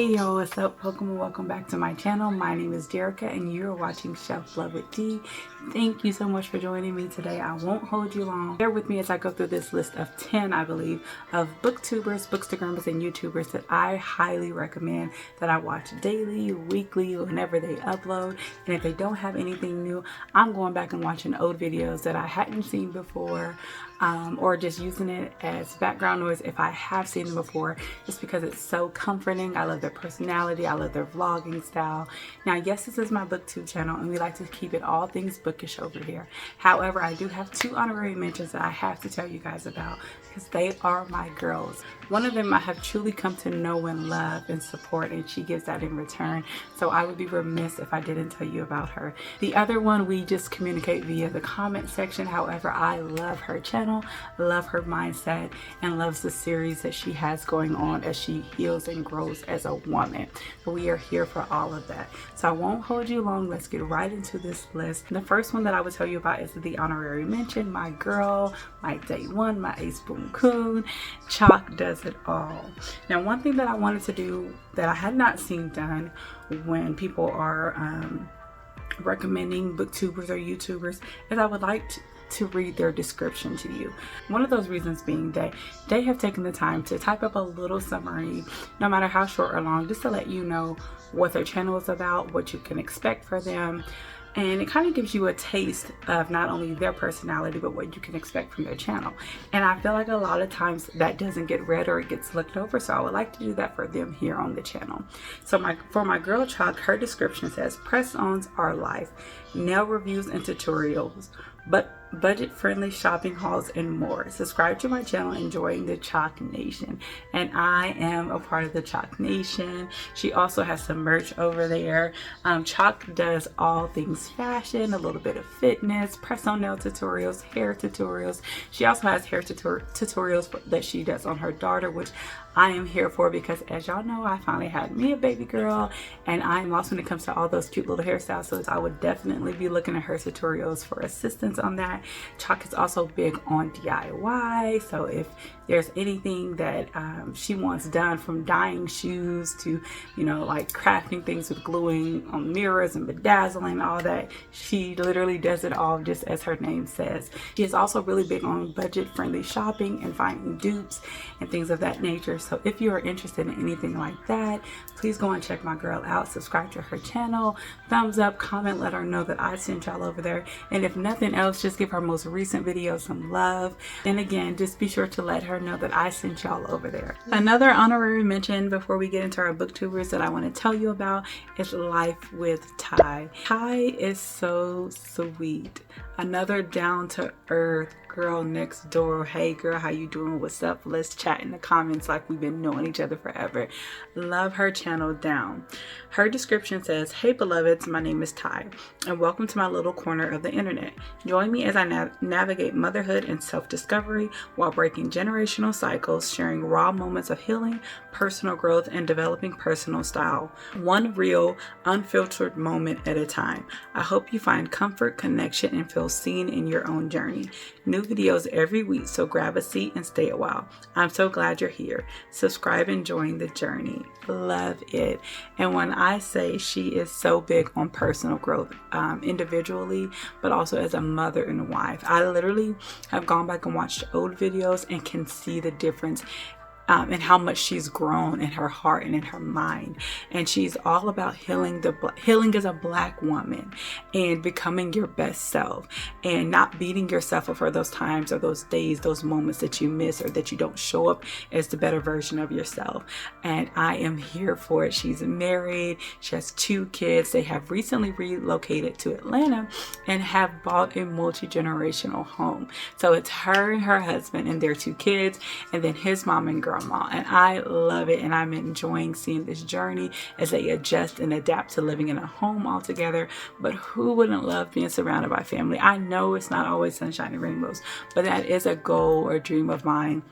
Hey yo, what's up? Welcome and welcome back to my channel. My name is Darica and you're watching Shelf Love with D. Thank you so much for joining me today. I won't hold you long. Bear with me as I go through this list of 10, I believe, of booktubers, bookstagrammers, and YouTubers that I highly recommend, that I watch daily, weekly, whenever they upload. And if they don't have anything new, I'm going back and watching old videos that I hadn't seen before, or just using it as background noise if I have seen them before, just because it's so comforting. I love their personality. I love their vlogging style. Now, yes, this is my booktube channel and we like to keep it all things bookish over here. However, I do have two honorary mentions that I have to tell you guys about because they are my girls. One of them I have truly come to know and love and support, and she gives that in return. So I would be remiss if I didn't tell you about her. The other one, we just communicate via the comment section. However, I love her channel, love her mindset, and loves the series that she has going on as she heals and grows as a woman. So we are here for all of that. So I won't hold you long. Let's get right into this list. The first one that I will tell you about is the honorary mention, my girl, my day one, my ace boom coon. Chalk does it all. Now, one thing that I wanted to do that I had not seen done when people are recommending booktubers or YouTubers is I would like to read their description to you. One of those reasons being that they have taken the time to type up a little summary, no matter how short or long, just to let you know what their channel is about, what you can expect for them. And it kind of gives you a taste of not only their personality, but what you can expect from their channel. And I feel like a lot of times that doesn't get read or it gets looked over. So I would like to do that for them here on the channel. So for my girl Chalk, her description says, press-ons are life, nail reviews and tutorials, but budget-friendly shopping hauls and more. Subscribe to my channel, enjoying the Chalk Nation. And I am a part of the Chalk Nation. She also has some merch over there. Chalk does all things fashion, a little bit of fitness, press-on nail tutorials, hair tutorials. She also has hair tutorials that she does on her daughter, which I am here for because, as y'all know, I finally had me a baby girl, and I'm lost when it comes to all those cute little hairstyles, so I would definitely be looking at her tutorials for assistance on that. Chalk is also big on DIY, so if there's anything that she wants done, from dyeing shoes to, you know, like crafting things with gluing on mirrors and bedazzling, all that, she literally does it all, just as her name says. She is also really big on budget-friendly shopping and finding dupes and things of that nature. So if you are interested in anything like that, please go and check my girl out. Subscribe to her channel, thumbs up, comment, let her know that I sent y'all over there. And if nothing else, just give her most recent video some love. And again, just be sure to let her know that I sent y'all over there. Another honorary mention before we get into our booktubers that I want to tell you about is Life with Ty. Ty is so sweet. Another down-to-earth girl next door. Hey girl, how you doing? What's up? Let's chat in the comments like we've been knowing each other forever. Love her channel down. Her description says, hey beloveds, my name is Ty and welcome to my little corner of the internet. Join me as I navigate motherhood and self-discovery while breaking generational cycles, sharing raw moments of healing, personal growth, and developing personal style. One real, unfiltered moment at a time. I hope you find comfort, connection, and feel seen in your own journey. New videos every week, so grab a seat and stay a while. I'm so glad you're here. Subscribe and join the journey. Love it. And when I say she is so big on personal growth, individually, but also as a mother and a wife, I literally have gone back and watched old videos and can see the difference and how much she's grown in her heart and in her mind. And she's all about healing as a Black woman and becoming your best self and not beating yourself up for those times or those days, those moments that you miss or that you don't show up as the better version of yourself. And I am here for it. She's married. She has 2 kids. They have recently relocated to Atlanta and have bought a multi-generational home. So it's her and her husband and their 2 kids, and then his mom and grandma. And I love it, and I'm enjoying seeing this journey as they adjust and adapt to living in a home all together. But who wouldn't love being surrounded by family? I know it's not always sunshine and rainbows, but that is a goal or dream of mine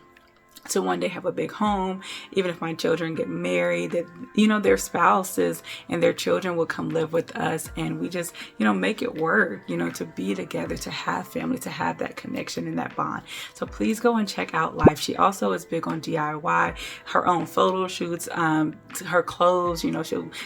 to one day have a big home. Even if my children get married, that, you know, their spouses and their children will come live with us, and we just, you know, make it work, you know, to be together, to have family, to have that connection and that bond. So please go and check out Life. She also is big on DIY, her own photo shoots, her clothes, you know,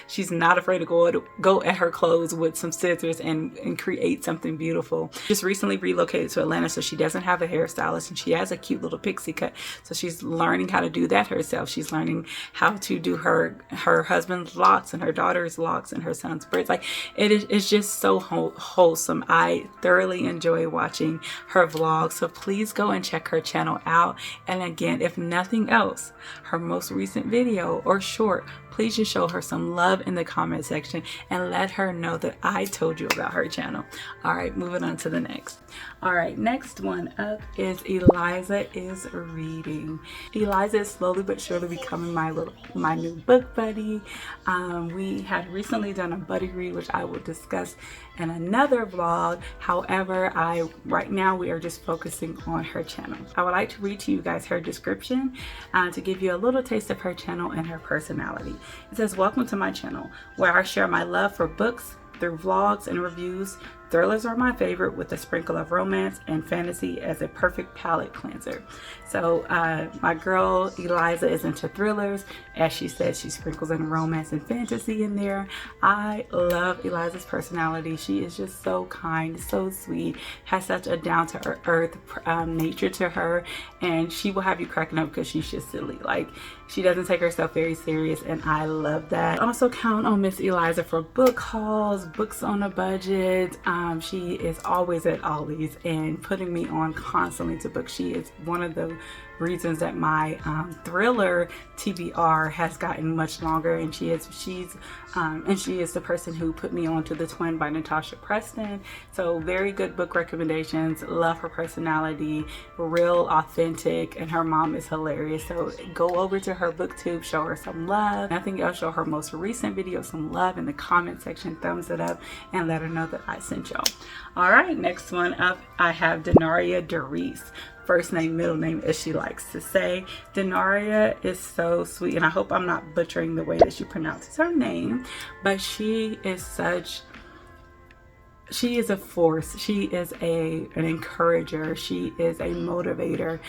she's not afraid to go at her clothes with some scissors and create something beautiful. Just recently relocated to Atlanta, so she doesn't have a hairstylist, and she has a cute little pixie cut, so she's learning how to do that herself. She's learning how to do her husband's locks and her daughter's locks and her son's braids. Like, it's just so wholesome. I thoroughly enjoy watching her vlogs, so please go and check her channel out. And again, if nothing else, her most recent video or short, please just show her some love in the comment section and let her know that I told you about her channel. All right, moving on to the next. All right, next one up is Eliza is Reading. Eliza is slowly but surely becoming my new book buddy. We had recently done a buddy read, which I will discuss in another vlog. However, right now we are just focusing on her channel. I would like to read to you guys her description to give you a little taste of her channel and her personality. It says, "Welcome to my channel, where I share my love for books through vlogs and reviews. Thrillers are my favorite, with a sprinkle of romance and fantasy as a perfect palate cleanser." So my girl Eliza is into thrillers. As she said, she sprinkles in romance and fantasy in there. I love Eliza's personality. She is just so kind, so sweet, has such a down-to-earth nature to her, and she will have you cracking up because she's just silly. Like, she doesn't take herself very serious, and I love that. Also count on Miss Eliza for book hauls, books on a budget. She is always at Ollie's and putting me on constantly to book. She is one of the reasons that my thriller TBR has gotten much longer, and she is the person who put me on to The Twin by Natasha Preston. So very good book recommendations. Love her personality, real authentic, and her mom is hilarious. So go over to her booktube, show her some love. Nothing else, show her most recent video some love in the comment section, thumbs it up, and let her know that I sent y'all. All right, next one up, I have Dinaria Darice. First name, middle name, as she likes to say. Dinaria is so sweet, and I hope I'm not butchering the way that she pronounces her name, but she is a force. She is an encourager. She is a motivator.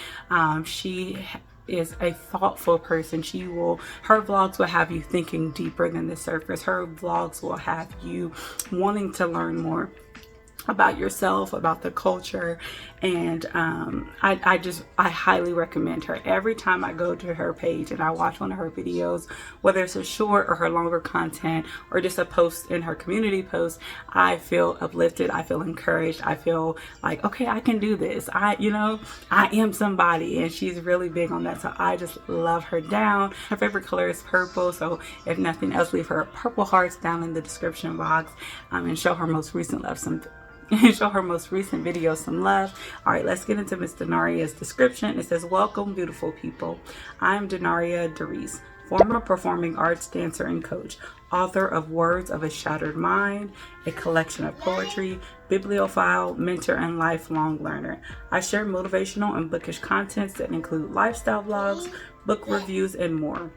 She is a thoughtful person. Her vlogs will have you thinking deeper than the surface. Her vlogs will have you wanting to learn more about yourself, about the culture, and I highly recommend her. Every time I go to her page and I watch one of her videos, whether it's a short or her longer content or just a post in her community post, I feel uplifted, I feel encouraged, I feel like, okay, I can do this. I am somebody, and she's really big on that. So I just love her down. Her favorite color is purple, so if nothing else, leave her purple hearts down in the description box, and show her most recent video some love. All right, let's get into Miss Dinaria's description. It says, "Welcome, beautiful people. I'm Dinaria Darice, former performing arts dancer and coach, author of Words of a Shattered Mind, a collection of poetry, bibliophile, mentor, and lifelong learner. I share motivational and bookish contents that include lifestyle vlogs, book reviews, and more.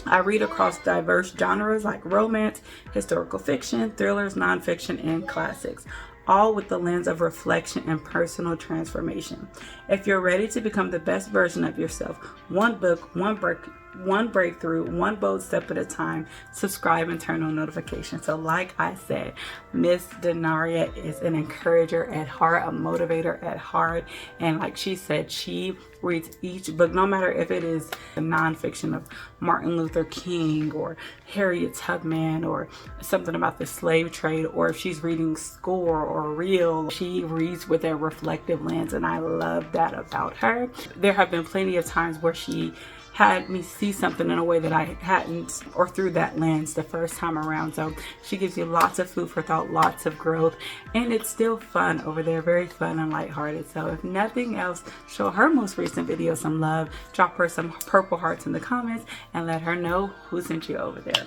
I read across diverse genres like romance, historical fiction, thrillers, nonfiction, and classics, all with the lens of reflection and personal transformation. If you're ready to become the best version of yourself, one book, one breakthrough, one bold step at a time, subscribe and turn on notifications." So like I said, Miss Dinaria is an encourager at heart, a motivator at heart, and like she said, she reads each book, no matter if it is a nonfiction of Martin Luther King or Harriet Tubman or something about the slave trade, or if she's reading Score or Real, she reads with a reflective lens, and I love that about her. There have been plenty of times where she had me see something in a way that I hadn't, or through that lens the first time around. So she gives you lots of food for thought, lots of growth, and it's still fun over there, very fun and lighthearted. So if nothing else, show her most recent video some love, drop her some purple hearts in the comments, and let her know who sent you over there.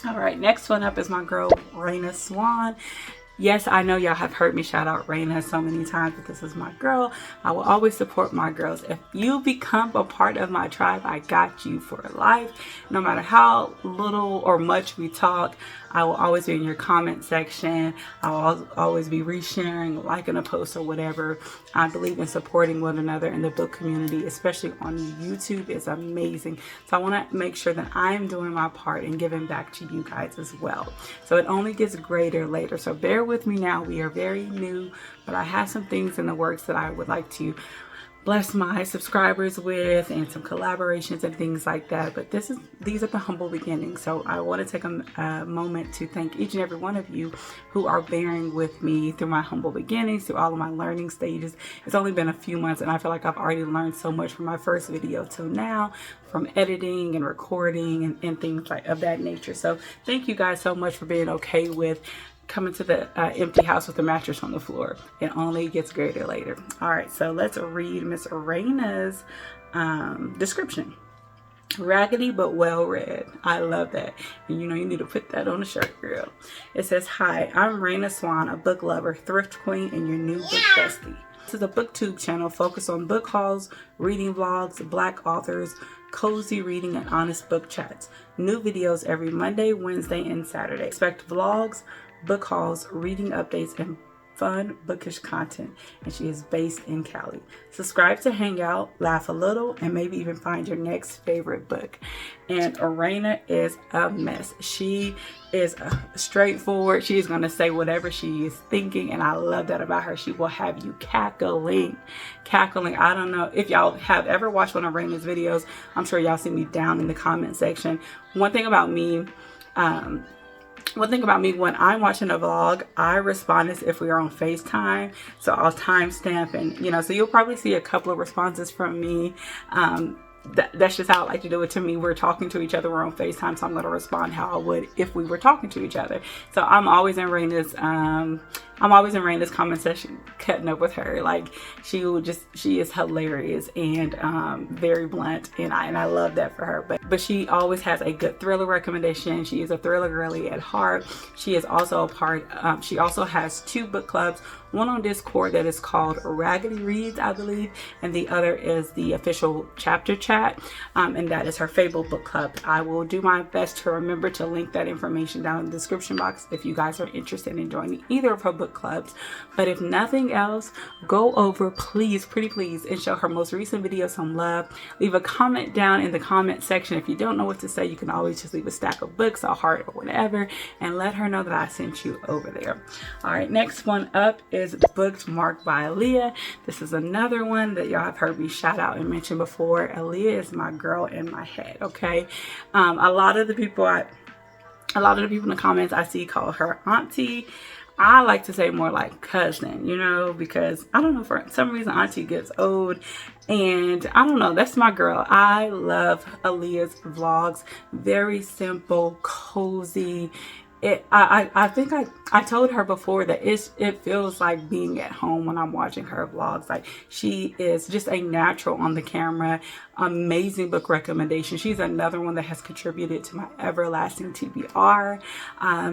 All right, next one up is my girl Raina Swan. Yes, I know y'all have heard me shout out Raina so many times, but this is my girl. I will always support my girls. If you become a part of my tribe, I got you for life. No matter how little or much we talk, I will always be in your comment section. I'll always be resharing, liking a post or whatever. I believe in supporting one another in the book community, especially on YouTube. It's amazing. So I want to make sure that I'm doing my part and giving back to you guys as well. So it only gets greater later. So bear with me now. We are very new, but I have some things in the works that I would like to bless my subscribers with, and some collaborations and things like that. But these are the humble beginnings. So I want to take a moment to thank each and every one of you who are bearing with me through my humble beginnings, through all of my learning stages. It's only been a few months, and I feel like I've already learned so much from my first video till now, from editing and recording and things like of that nature. So thank you guys so much for being okay with coming to the empty house with a mattress on the floor. It only gets greater later. All right, so let's read Miss Raina's description. Raggedy but well read. I love that. And you know, you need to put that on a shirt, girl. It says, "Hi, I'm Raina Swan, a book lover, thrift queen, and your new book bestie. This is a booktube channel focused on book hauls, reading vlogs, black authors, cozy reading, and honest book chats. New videos every Monday, Wednesday, and Saturday. Expect vlogs, book hauls, reading updates, and fun bookish content." And she is based in Cali. Subscribe to hang out, laugh a little, and maybe even find your next favorite book. And Raina is a mess. She is straightforward. She is going to say whatever she is thinking, and I love that about her. She will have you cackling. I don't know if y'all have ever watched one of Raina's videos. I'm sure y'all see me down in the comment section. One thing about me when I'm watching a vlog, I respond as if we are on FaceTime. So I'll timestamp, and you know, so you'll probably see a couple of responses from me. That's just how I like to do it. To me, we're talking to each other, we're on FaceTime, so I'm going to respond how I would if we were talking to each other. So I'm always in Raina's comment section, cutting up with her. Like, she is hilarious and very blunt, and I love that for her. But she always has a good thriller recommendation. She is a thriller girly at heart. She is also a part. She also has 2 book clubs. One on Discord that is called Raggedy Reads, I believe, and the other is the official chapter chat, and that is her Fable book club. I will do my best to remember to link that information down in the description box if you guys are interested in joining either of her book clubs. But if nothing else, go over, please, pretty please, and show her most recent video some love. Leave a comment down in the comment section. If you don't know what to say, you can always just leave a stack of books, a heart, or whatever, and let her know that I sent you over there. All right, next one up is Bookmarked by Aaliyah. This is another one that y'all have heard me shout out and mention before. Aaliyah is my girl in my head, okay? A lot of the people in the comments I see call her auntie. I like to say more like cousin, you know, because I don't know, for some reason auntie gets old, and I don't know, that's my girl. I love Aaliyah's vlogs. Very simple, cozy. I think I told her before that it feels like being at home when I'm watching her vlogs. Like, she is just a natural on the camera. Amazing book recommendation. She's another one that has contributed to my everlasting TBR.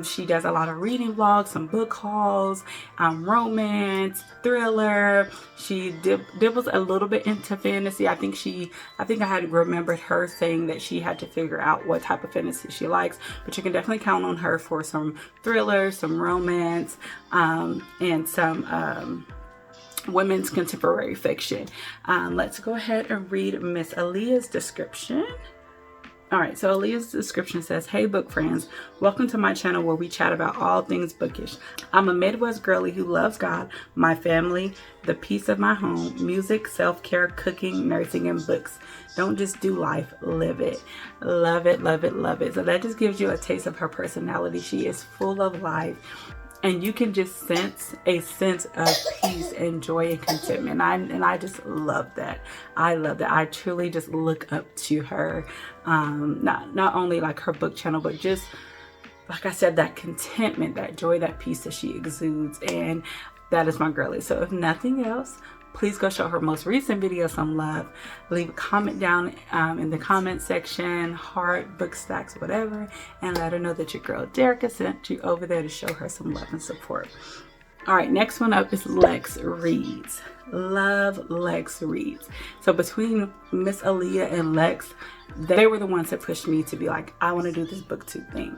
She does a lot of reading vlogs, some book hauls, romance, thriller. She dibbles a little bit into fantasy. I think I had remembered her saying that she had to figure out what type of fantasy she likes, but you can definitely count on her for some thriller, some romance, and some women's contemporary fiction. Let's go ahead and read Miss Aaliyah's description. All right, so Aaliyah's description says, "Hey book friends, welcome to my channel where we chat about all things bookish. I'm a Midwest girly who loves God, my family, the peace of my home, music, self-care, cooking, nursing, and books. Don't just do life, live it." Love it, love it, love it. So that just gives you a taste of her personality. She is full of life, and you can just sense a sense of peace and joy and contentment. And I just love that. I love that. I truly just look up to her. Not only like her book channel, but just, like I said, that contentment, that joy, that peace that she exudes. And that is my girlie. So if nothing else, please go show her most recent video some love. Leave a comment down in the comment section, heart, book stacks, whatever, and let her know that your girl Darica sent you over there to show her some love and support. All right, next one up is Lex Reads. Love Lex Reads. So between Miss Aaliyah and Lex, they were the ones that pushed me to be like, I want to do this booktube thing.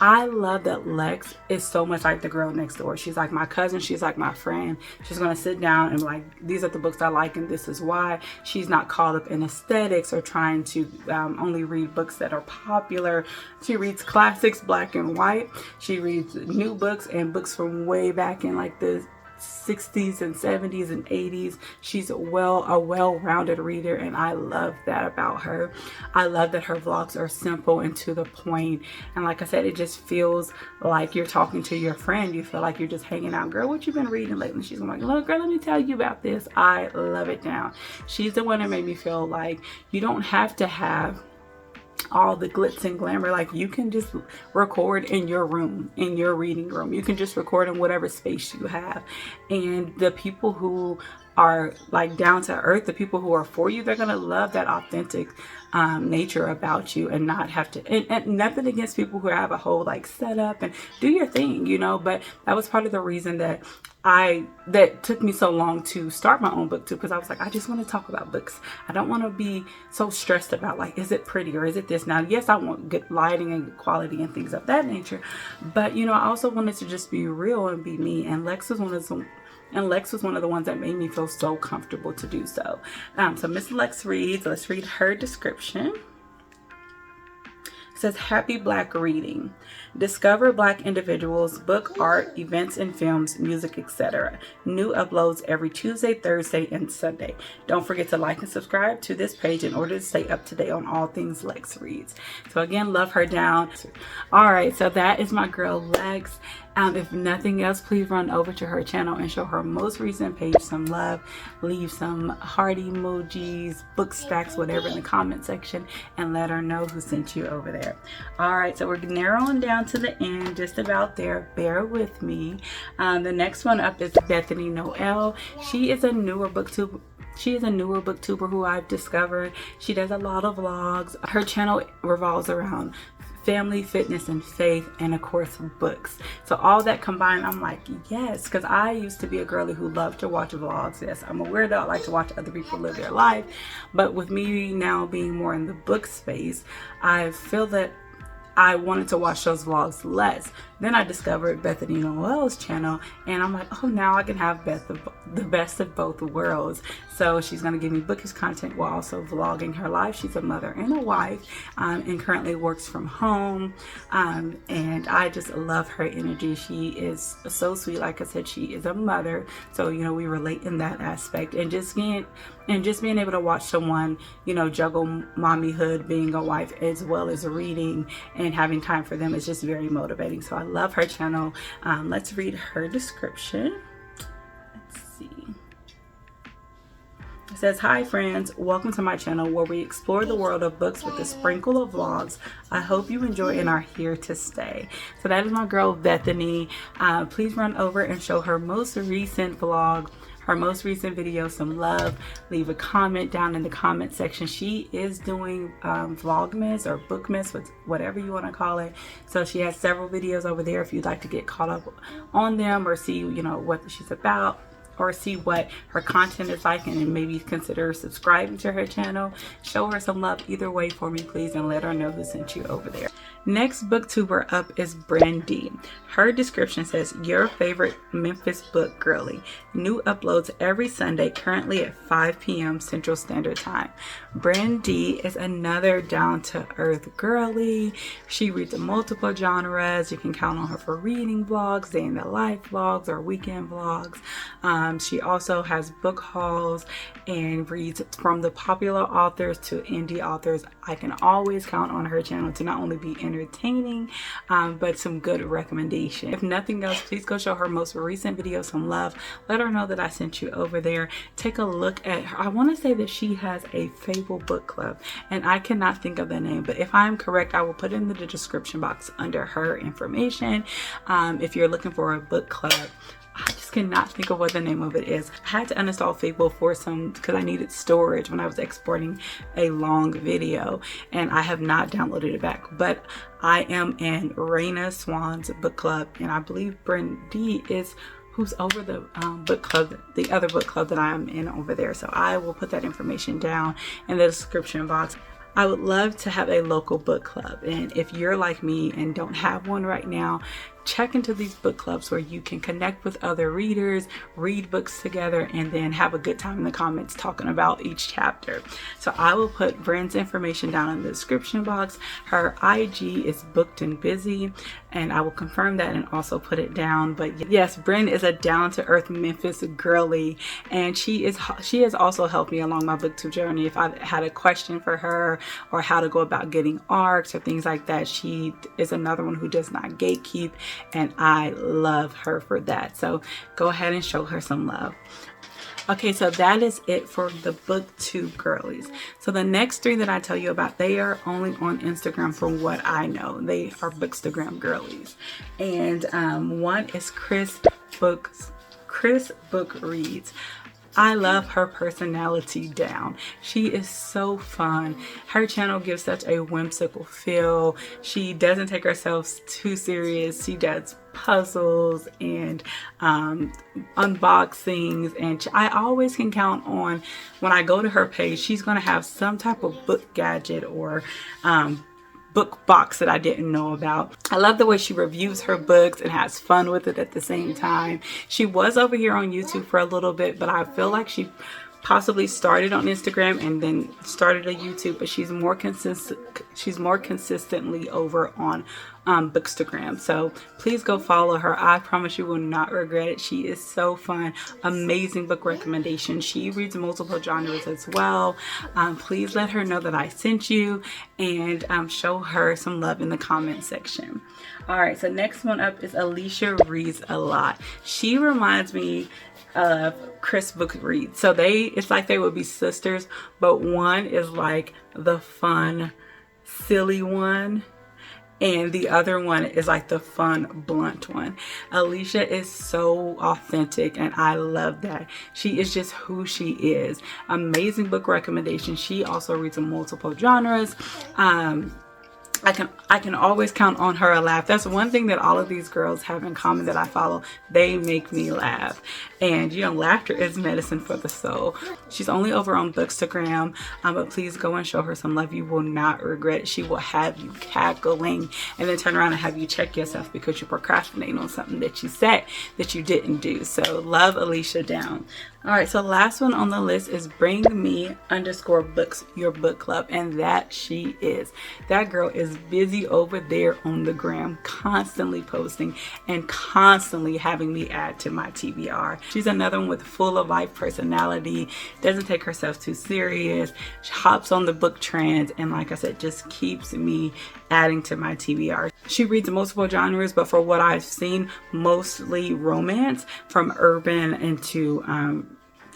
I love that Lex is so much like the girl next door. She's like my cousin. She's like my friend. She's going to sit down and be like, these are the books I like and this is why. She's not caught up in aesthetics or trying to only read books that are popular. She reads classics, black and white. She reads new books and books from way back in like the 60s and 70s and 80s. She's a well-rounded reader, and I love that about her. I love that her vlogs are simple and to the point, and like I said, it just feels like you're talking to your friend. You feel like you're just hanging out. Girl, what you been reading lately? She's like, look girl, let me tell you about this. I love it now. She's the one that made me feel like you don't have to have all the glitz and glamour. Like, you can just record in your room, in your reading room. You can just record in whatever space you have, and the people who are like down to earth, the people who are for you, they're gonna love that authentic nature about you, and not have to, and nothing against people who have a whole like setup and do your thing, you know, but that was part of the reason that that took me so long to start my own book too, because I was like, I just want to talk about books. I don't want to be so stressed about like, is it pretty or is it this? Now, yes, I want good lighting and good quality and things of that nature, but you know, I also wanted to just be real and be me, and Lex was one of the ones that made me feel so comfortable to do so. So Miss Lex Reads, let's read her description. It says, happy Black reading. Discover Black individuals, book, art, events and films, music, etc. New uploads every Tuesday, Thursday, and Sunday. Don't forget to like and subscribe to this page in order to stay up to date on all things Lex Reads. So again, love her down. All right, so that is my girl Lex. If nothing else, please run over to her channel and show her most recent page some love. Leave some heart emojis, book stacks, whatever in the comment section, and let her know who sent you over there. All right, so we're narrowing down to the end, just about there. Bear with me. The next one up is Bethany Noel. She is a newer booktuber. She is a newer booktuber who I've discovered. She does a lot of vlogs. Her channel revolves around family, fitness, and faith, and of course books. So all that combined, I'm like, yes, because I used to be a girly who loved to watch vlogs. Yes, I'm a weirdo. I like to watch other people live their life, but with me now being more in the book space, I feel that I wanted to watch those vlogs less. Then I discovered Bethany Noel's channel, and I'm like, oh, now I can have the best of both worlds. So she's going to give me bookish content while also vlogging her life. She's a mother and a wife, and currently works from home. And I just love her energy. She is so sweet. Like I said, she is a mother. So, you know, we relate in that aspect. And just being able to watch someone, you know, juggle mommyhood, being a wife, as well as reading and having time for them is just very motivating. So I love her channel. Let's read her description. Let's see. It says, hi friends, welcome to my channel where we explore the world of books with a sprinkle of vlogs. I hope you enjoy and are here to stay. So that is my girl Bethany. Please run over and show her most recent vlog, her most recent video some love. Leave a comment down in the comment section. She is doing vlogmas or bookmas, with whatever you want to call it. So she has several videos over there if you'd like to get caught up on them, or see, you know, what she's about, or see what her content is like, and maybe consider subscribing to her channel. Show her some love either way for me, please, and let her know who sent you over there. Next booktuber up is Brynn D. Her description says, your favorite Memphis book girly. New uploads every Sunday, currently at 5 p.m. Central Standard Time. Brynn D is another down-to-earth girly. She reads multiple genres. You can count on her for reading vlogs, day in the life vlogs, or weekend vlogs. She also has book hauls and reads from the popular authors to indie authors. I can always count on her channel to not only be entertaining, but some good recommendations. If nothing else, please go show her most recent video some love. Let her know that I sent you over there. Take a look at her. I want to say that she has a Fable book club, and I cannot think of the name, but if I'm correct, I will put it in the description box under her information. If you're looking for a book club, I just cannot think of what the name of it is. I had to uninstall Fable for because I needed storage when I was exporting a long video, and I have not downloaded it back. But I am in Raina Swan's book club, and I believe Brynn D is who's over the book club, the other book club that I'm in over there. So I will put that information down in the description box. I would love to have a local book club, and if you're like me and don't have one right now, check into these book clubs where you can connect with other readers, read books together, and then have a good time in the comments talking about each chapter. So I will put Brynn's information down in the description box. Her IG is Booked and Busy, and I will confirm that and also put it down. But yes, Brynn is a down-to-earth Memphis girly, and she has also helped me along my booktube journey. If I had a question for her or how to go about getting arcs or things like that, she is another one who does not gatekeep, and I love her for that. So go ahead and show her some love. Okay, so that is it for the booktube girlies. So the next three that I tell you about, they are only on Instagram from what I know. They are Bookstagram girlies. And one is Chris Book Reads. I love her personality down. She is so fun. Her channel gives such a whimsical feel. She doesn't take herself too serious. She does puzzles and unboxings, and I always can count on, when I go to her page, she's going to have some type of book gadget or book box that I didn't know about. I love the way she reviews her books and has fun with it at the same time. She was over here on YouTube for a little bit, but I feel like she possibly started on Instagram and then started a YouTube, but she's more consistently over on Bookstagram. So please go follow her. I promise you will not regret it. She is so fun. Amazing book recommendation. She reads multiple genres as well. Please let her know that I sent you, and show her some love in the comment section. All right, so next one up is Alicia Reads a Lot. She reminds me of Chris Book Reads. So it's like they would be sisters, but one is like the fun, silly one, and the other one is like the fun, blunt one. Alicia is so authentic, and I love that. She is just who she is. Amazing book recommendation. She also reads in multiple genres. I can always count on her to laugh. That's one thing that all of these girls have in common that I follow. They make me laugh. And, you know, laughter is medicine for the soul. She's only over on Bookstagram, but please go and show her some love. You will not regret it. She will have you cackling and then turn around and have you check yourself because you're procrastinating on something that you said that you didn't do. So love Alicia down. All right, so last one on the list is Bring Me _books, your book club, and that she is. That girl is busy over there on the gram, constantly posting and constantly having me add to my TBR. She's another one with full of life personality, doesn't take herself too serious, she hops on the book trends, and like I said, just keeps me adding to my TBR. She reads multiple genres, but for what I've seen, mostly romance, from urban into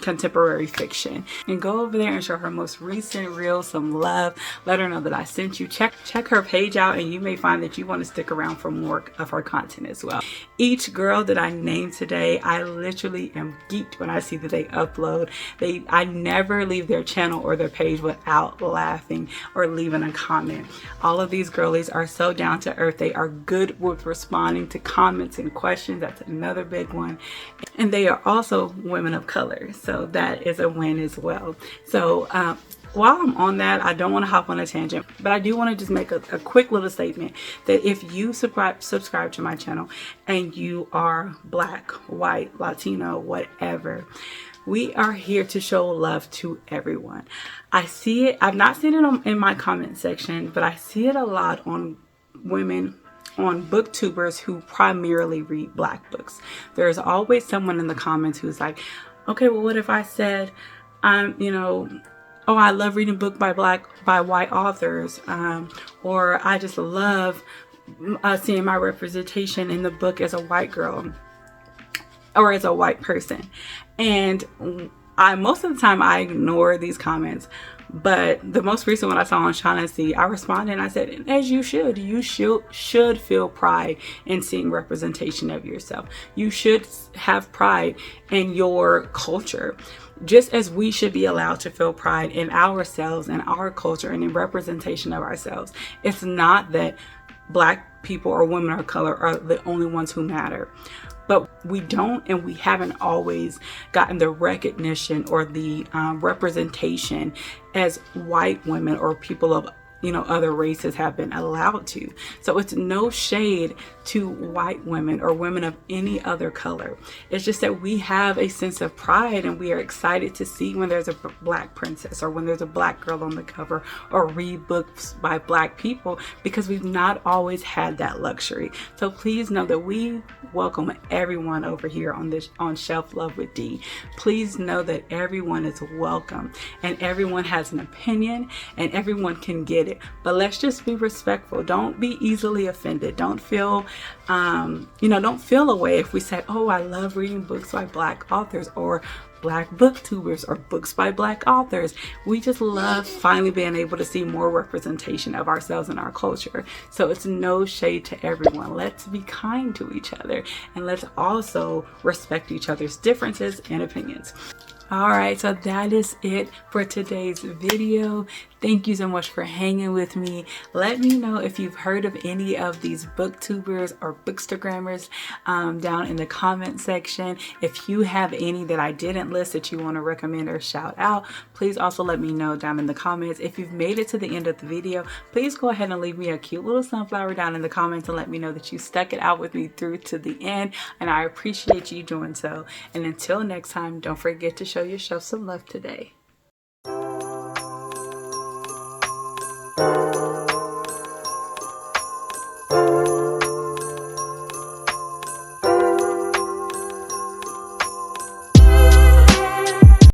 contemporary fiction. And go over there and show her most recent reel some love. Let her know that I sent you. Check her page out, and you may find that you want to stick around for more of her content as well. Each girl that I named today, I literally am geeked when I see that they upload. I never leave their channel or their page without laughing or leaving a comment. All of these girlies are so down to earth. They are good with responding to comments and questions. That's another big one. And they are also women of color, so that is a win as well. So while I'm on that, I don't want to hop on a tangent, but I do want to just make a quick little statement that if you subscribe to my channel and you are Black, white, Latino, whatever, we are here to show love to everyone. I see it. I've not seen it in my comment section, but I see it a lot on women, on booktubers who primarily read Black books. There's always someone in the comments who's like, okay, well, what if I said, oh, I love reading books by white authors, or I just love seeing my representation in the book as a white girl or as a white person. And most of the time I ignore these comments, But the most recent one I saw on Shaughnessy, I responded and I said, as you should feel pride in seeing representation of yourself. You should have pride in your culture, just as we should be allowed to feel pride in ourselves and our culture and in representation of ourselves. It's not that Black people or women of color are the only ones who matter, but we don't, and we haven't always gotten the recognition or the representation as white women or people of other races have been allowed to. So it's no shade to white women or women of any other color. It's just that we have a sense of pride and we are excited to see when there's a Black princess or when there's a Black girl on the cover or read books by Black people, because we've not always had that luxury. So please know that we welcome everyone over here on Shelf Love with D. Please know that everyone is welcome and everyone has an opinion and everyone can get it. But let's just be respectful. Don't be easily offended. Don't feel don't feel a way if we say, oh, I love reading books by Black authors or Black booktubers or books by Black authors. We just love finally being able to see more representation of ourselves and our culture. So it's no shade to everyone. Let's be kind to each other and let's also respect each other's differences and opinions. All right, so that is it for today's video. Thank you so much for hanging with me. Let me know if you've heard of any of these booktubers or bookstagrammers down in the comment section. If you have any that I didn't list that you want to recommend or shout out, please also let me know down in the comments. If you've made it to the end of the video, please go ahead and leave me a cute little sunflower down in the comments and let me know that you stuck it out with me through to the end, and I appreciate you doing so. And until next time, don't forget to show yourself some love today.